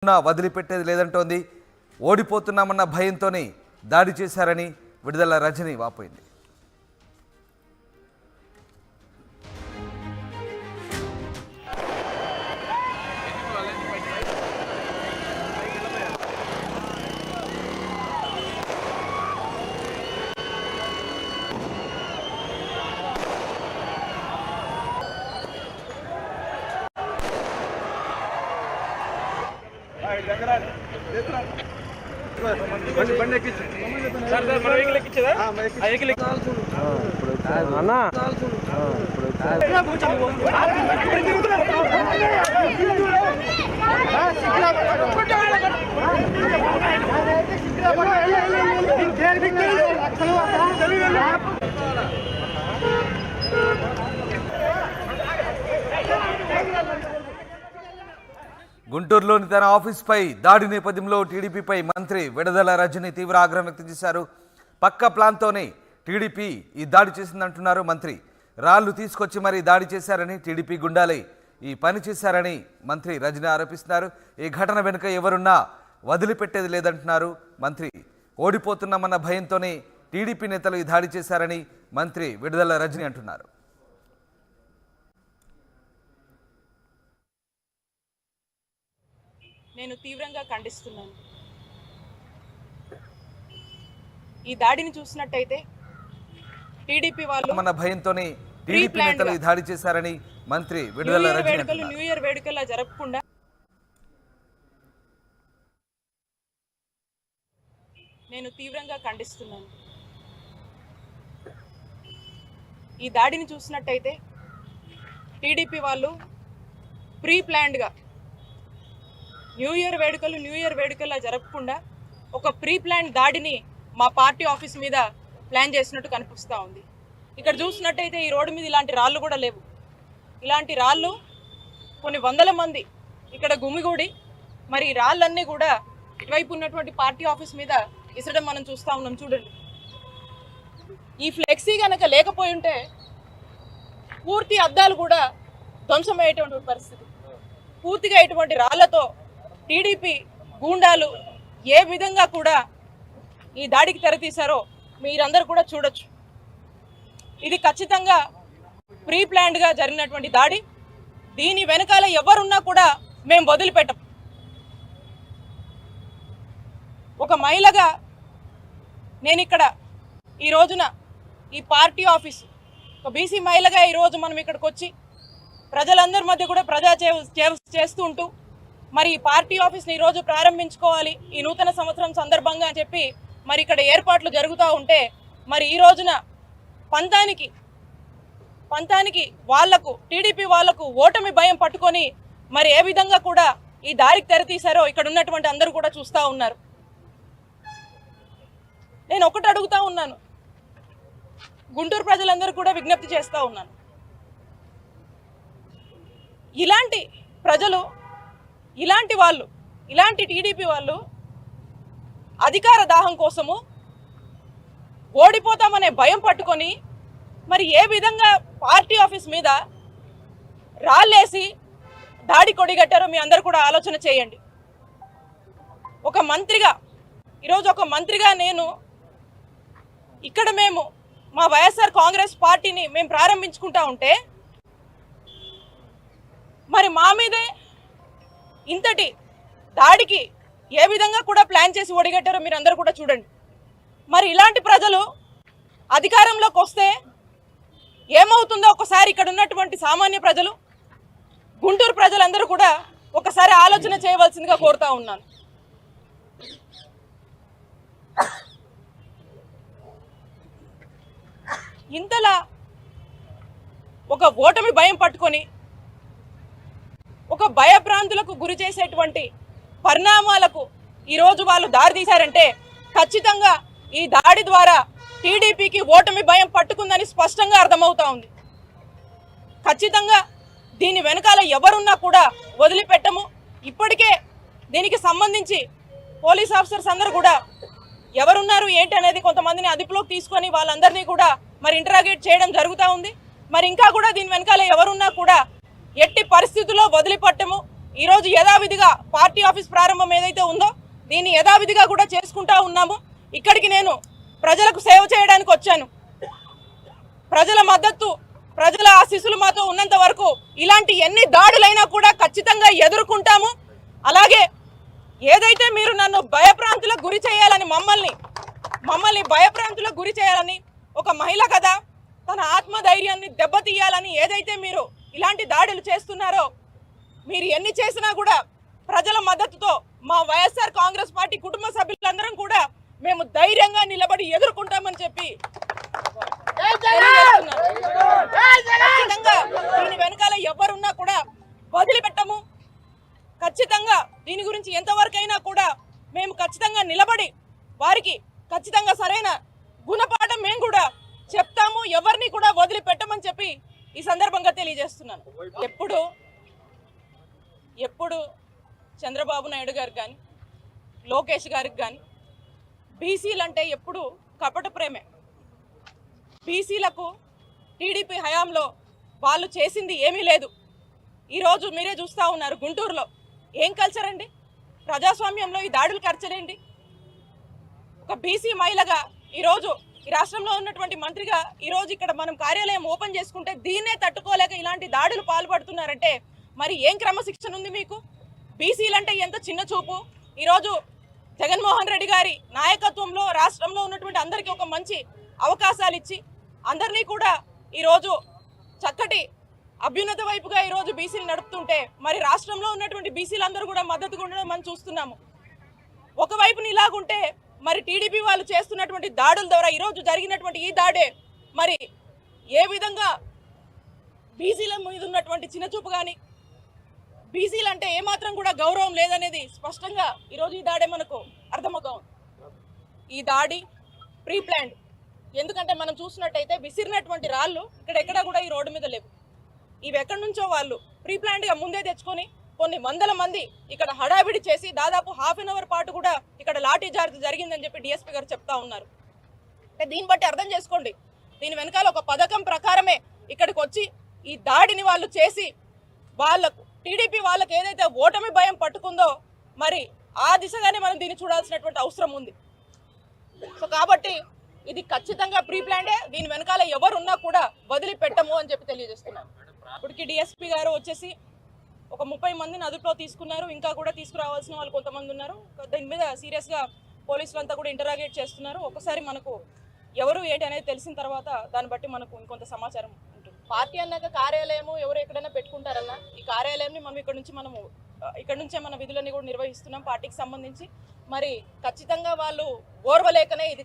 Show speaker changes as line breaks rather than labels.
వదిలిపెట్టేది లేదంటోంది. ఓడిపోతున్నామన్న భయంతోనే దాడి చేశారని విడుదల రజని వాపోయింది. గుంటూరులోని తన ఆఫీస్పై దాడి నేపథ్యంలో టీడీపీపై మంత్రి విడుదల రజని తీవ్ర ఆగ్రహం వ్యక్తం చేశారు. పక్క ప్లాన్తోనే టీడీపీ ఈ దాడి చేసిందంటున్నారు మంత్రి. రాళ్లు తీసుకొచ్చి మరీ దాడి చేశారని, టీడీపీ గుండాలే ఈ పని చేశారని మంత్రి రజని ఆరోపిస్తున్నారు. ఈ ఘటన వెనుక ఎవరున్నా వదిలిపెట్టేది లేదంటున్నారు మంత్రి. ఓడిపోతున్నామన్న భయంతోనే టీడీపీ నేతలు ఈ దాడి చేశారని మంత్రి విడుదల రజని అంటున్నారు.
నేను తీవ్రంగా ఖండిస్తున్నాను. ఈ దాడిని చూసినట్టయితే టీడీపీ వాళ్ళు
మన భయంతోనే టీడీపీ నేతలు ఈ దాడి చేశారని మంత్రి విడుదల రజని అంటున్నారు.
న్యూ ఇయర్ వేడుకలా జరపకుండా నేను తీవ్రంగా ఖండిస్తున్నాను. ఈ దాడిని చూసినట్టయితే టీడీపీ వాళ్ళు ప్రీ ప్లాన్డ్గా న్యూ ఇయర్ వేడుకలా జరపకుండా ఒక ప్రీ ప్లాన్ దాడిని మా పార్టీ ఆఫీస్ మీద ప్లాన్ చేసినట్టు కనిపిస్తూ ఉంది. ఇక్కడ చూసినట్టయితే ఈ రోడ్డు మీద ఇలాంటి రాళ్ళు కూడా లేవు. ఇలాంటి రాళ్ళు కొన్ని వందల మంది ఇక్కడ గుమిగూడి మరి ఈ రాళ్ళన్నీ కూడా ఇటువైపు ఉన్నటువంటి పార్టీ ఆఫీస్ మీద ఇసడం మనం చూస్తూ ఉన్నాం. చూడండి, ఈ ఫ్లెక్సీ కనుక లేకపోయి ఉంటే పూర్తి అద్దాలు కూడా ధ్వంసమయ్యేటువంటి పరిస్థితి. పూర్తిగా ఇటువంటి రాళ్లతో టీడీపీ గూండాలు ఏ విధంగా కూడా ఈ దాడికి తెరతీశారో మీరందరూ కూడా చూడొచ్చు. ఇది ఖచ్చితంగా ప్రీ ప్లాన్డ్గా జరిగినటువంటి దాడి. దీని వెనకాల ఎవరున్నా కూడా మేము వదిలిపెట్టం. ఒక మహిళగా నేను ఇక్కడ ఈ రోజున ఈ పార్టీ ఆఫీస్ ఒక బీసీ మహిళగా ఈరోజు మనం ఇక్కడికి వచ్చి ప్రజలందరి మధ్య కూడా ప్రజా చేస్తూ ఉంటూ మరి ఈ పార్టీ ఆఫీస్ని ఈరోజు ప్రారంభించుకోవాలి ఈ నూతన సంవత్సరం సందర్భంగా అని చెప్పి మరి ఇక్కడ ఏర్పాట్లు జరుగుతూ ఉంటే మరి ఈ రోజున పంతానికి వాళ్లకు టీడీపీ వాళ్లకు ఓటమి భయం పట్టుకొని మరి ఏ విధంగా కూడా ఈ దారికి తెరతీశారో ఇక్కడ ఉన్నటువంటి అందరూ కూడా చూస్తూ ఉన్నారు. నేను ఒకటి అడుగుతా ఉన్నాను, గుంటూరు ప్రజలందరూ కూడా విజ్ఞప్తి చేస్తూ ఉన్నాను. ఇలాంటి ప్రజలు, ఇలాంటి వాళ్ళు, ఇలాంటి టీడీపీ వాళ్ళు అధికార దాహం కోసము ఓడిపోతామనే భయం పట్టుకొని మరి ఏ విధంగా పార్టీ ఆఫీస్ మీద రాళ్ళేసి దాడి కొడిగట్టారో మీ అందరు కూడా ఆలోచన చేయండి. ఒక మంత్రిగా ఈరోజు ఒక మంత్రిగా నేను ఇక్కడ మేము మా వైఎస్ఆర్ కాంగ్రెస్ పార్టీని మేము ప్రారంభించుకుంటా ఉంటే మరి మా మీదే ఇంతటి దాడికి ఏ విధంగా కూడా ప్లాన్ చేసి ఒడిగట్టారో మీరు అందరూ కూడా చూడండి. మరి ఇలాంటి ప్రజలు అధికారంలోకి వస్తే ఏమవుతుందో ఒకసారి ఇక్కడ ఉన్నటువంటి సామాన్య ప్రజలు, గుంటూరు ప్రజలందరూ కూడా ఒకసారి ఆలోచన చేయవలసిందిగా కోరుతా ఉన్నాను. ఇంతలా ఒక ఓటమి భయం పట్టుకొని ఒక భయభ్రాంతులకు గురి చేసేటువంటి పరిణామాలకు ఈరోజు వాళ్ళు దారి తీశారంటే ఖచ్చితంగా ఈ దాడి ద్వారా టీడీపీకి ఓటమి భయం పట్టుకుందని స్పష్టంగా అర్థమవుతా ఉంది. ఖచ్చితంగా దీని వెనకాల ఎవరున్నా కూడా వదిలిపెట్టము. ఇప్పటికే దీనికి సంబంధించి పోలీస్ ఆఫీసర్స్ అందరూ కూడా ఎవరున్నారు ఏంటి అనేది కొంతమందిని అదుపులోకి తీసుకొని వాళ్ళందరినీ కూడా మరి ఇంటరాగేట్ చేయడం జరుగుతూ ఉంది. మరి ఇంకా కూడా దీని వెనకాల ఎవరున్నా కూడా ఎట్టి పరిస్థితుల్లో వదిలిపెట్టము. ఈరోజు యథావిధిగా పార్టీ ఆఫీస్ ప్రారంభం ఏదైతే ఉందో దీన్ని యథావిధిగా కూడా చేసుకుంటా ఉన్నాము. ఇక్కడికి నేను ప్రజలకు సేవ చేయడానికి వచ్చాను. ప్రజల మద్దతు, ప్రజల ఆశీస్సులు మాతో ఉన్నంత వరకు ఇలాంటి ఎన్ని దాడులైనా కూడా ఖచ్చితంగా ఎదుర్కొంటాము. అలాగే ఏదైతే మీరు నన్ను భయభ్రాంతులకు గురి చేయాలని మమ్మల్ని భయభ్రాంతులకు గురి చేయాలని, ఒక మహిళ కదా తన ఆత్మధైర్యాన్ని దెబ్బతీయాలని ఏదైతే మీరు ఇలాంటి దాడులు చేస్తున్నారో, మీరు ఎన్ని చేసినా కూడా ప్రజల మద్దతుతో మా వైఎస్ఆర్ కాంగ్రెస్ పార్టీ కుటుంబ సభ్యులందరం కూడా మేము ధైర్యంగా నిలబడి ఎదుర్కొంటామని చెప్పి ఖచ్చితంగా దీని వెనకాల ఎవరున్నా కూడా వదిలిపెట్టము. ఖచ్చితంగా దీని గురించి ఎంతవరకైనా కూడా మేము ఖచ్చితంగా నిలబడి వారికి ఖచ్చితంగా సరైన గుణపాఠం మేము కూడా చెప్తాము. ఎవరిని కూడా వదిలిపెట్టమని చెప్పి ఈ సందర్భంగా తెలియజేస్తున్నాను. ఎప్పుడు చంద్రబాబు నాయుడు గారు కానీ లోకేష్ గారికి కానీ బీసీలు అంటే ఎప్పుడు కపట ప్రేమే. బీసీలకు టీడీపీ హయాంలో వాళ్ళు చేసింది ఏమీ లేదు. ఈరోజు మీరే చూస్తూ ఉన్నారు గుంటూరులో ఏం కల్చర్ అండి, ప్రజాస్వామ్యంలో ఈ దాడులు కల్చరేంటి? ఒక బీసీ మహిళగా ఈరోజు ఈ రాష్ట్రంలో ఉన్నటువంటి మంత్రిగా ఈరోజు ఇక్కడ మనం కార్యాలయం ఓపెన్ చేసుకుంటే దీన్నే తట్టుకోలేక ఇలాంటి దాడులు పాల్పడుతున్నారంటే మరి ఏం క్రమశిక్షణ ఉంది మీకు? బీసీలంటే ఎంత చిన్న చూపు. ఈరోజు జగన్మోహన్ రెడ్డి గారి నాయకత్వంలో రాష్ట్రంలో ఉన్నటువంటి అందరికీ ఒక మంచి అవకాశాలు ఇచ్చి అందరినీ కూడా ఈరోజు చక్కటి అభ్యున్నత వైపుగా ఈరోజు బీసీలు నడుపుతుంటే మరి రాష్ట్రంలో ఉన్నటువంటి బీసీలందరూ కూడా మద్దతుగా ఉండడం మనం చూస్తున్నాము. ఒకవైపున ఇలాగుంటే మరి టీడీపీ వాళ్ళు చేస్తున్నటువంటి దాడుల ద్వారా ఈరోజు జరిగినటువంటి ఈ దాడే మరి ఏ విధంగా బీసీల మీద ఉన్నటువంటి చిన్నచూపు కానీ బీసీలు అంటే ఏమాత్రం కూడా గౌరవం లేదనేది స్పష్టంగా ఈరోజు ఈ దాడే మనకు అర్థమవుతా ఉంది. ఈ దాడి ప్రీ ప్లాన్డ్. ఎందుకంటే మనం చూసినట్టయితే విసిరినటువంటి రాళ్ళు ఇక్కడెక్కడా కూడా ఈ రోడ్డు మీద లేవు. ఇవి ఎక్కడి నుంచో వాళ్ళు ప్రీ ప్లాన్డ్గా ముందే తెచ్చుకొని కొన్ని వందల మంది ఇక్కడ హడావిడి చేసి దాదాపు ½ అన్ అవర్ పాటు కూడా ఇక్కడ లాఠీ చార్జ్ జరిగిందని చెప్పి డిఎస్పీ గారు చెప్తా ఉన్నారు. దీన్ని బట్టి అర్థం చేసుకోండి, దీని వెనకాల ఒక పథకం ప్రకారమే ఇక్కడికి వచ్చి ఈ దాడిని వాళ్ళు చేసి వాళ్ళకు టీడీపీ వాళ్ళకి ఏదైతే ఓటమి భయం పట్టుకుందో మరి ఆ దిశగానే మనం దీన్ని చూడాల్సినటువంటి అవసరం ఉంది. సో కాబట్టి ఇది ఖచ్చితంగా ప్రీ ప్లాన్డే. దీని వెనకాల ఎవరున్నా కూడా వదిలిపెట్టము అని చెప్పి తెలియజేస్తున్నాను. ఇప్పటికి డిఎస్పీ గారు వచ్చేసి ఒక 30 మందిని అదుపులో తీసుకున్నారు. ఇంకా కూడా తీసుకురావాల్సిన వాళ్ళు కొంతమంది ఉన్నారు. దీని మీద సీరియస్గా పోలీసులు అంతా కూడా ఇంటరాగేట్ చేస్తున్నారు. ఒకసారి మనకు ఎవరు ఏంటి అనేది తెలిసిన తర్వాత దాన్ని బట్టి మనకు ఇంకొంత సమాచారం ఉంటుంది. పార్టీ అన్నాక కార్యాలయము ఎవరు ఎక్కడైనా పెట్టుకుంటారన్నా, ఈ కార్యాలయాన్ని మనం ఇక్కడ నుంచే మన విధులన్నీ కూడా నిర్వహిస్తున్నాం పార్టీకి సంబంధించి. మరి ఖచ్చితంగా వాళ్ళు ఓర్వలేకనే ఇది